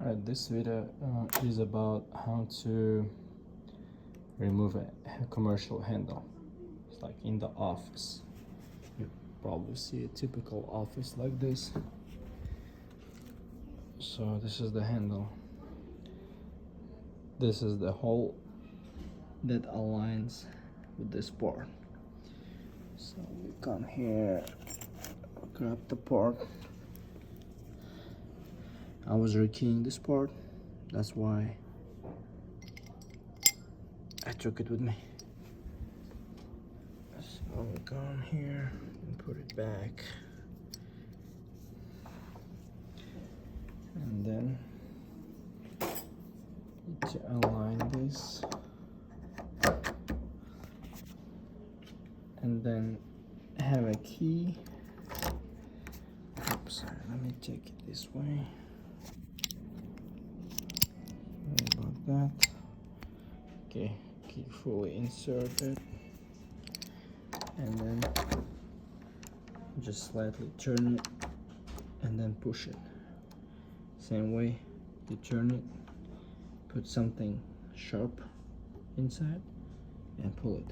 Alright, this video is about how to remove a commercial handle. It's like in the office. You probably see a typical office like this. So this is the handle. This is the hole that aligns with this part. So we come here, grab the part. I was rekeying this part, that's why I took it with me. So we come here and put it back, and then need to align this, and then have a key. Oops, let me take it this way. Sorry about that. Okay, key fully inserted, and then just slightly turn it and then push it. Same way you turn it, put something sharp inside and pull it.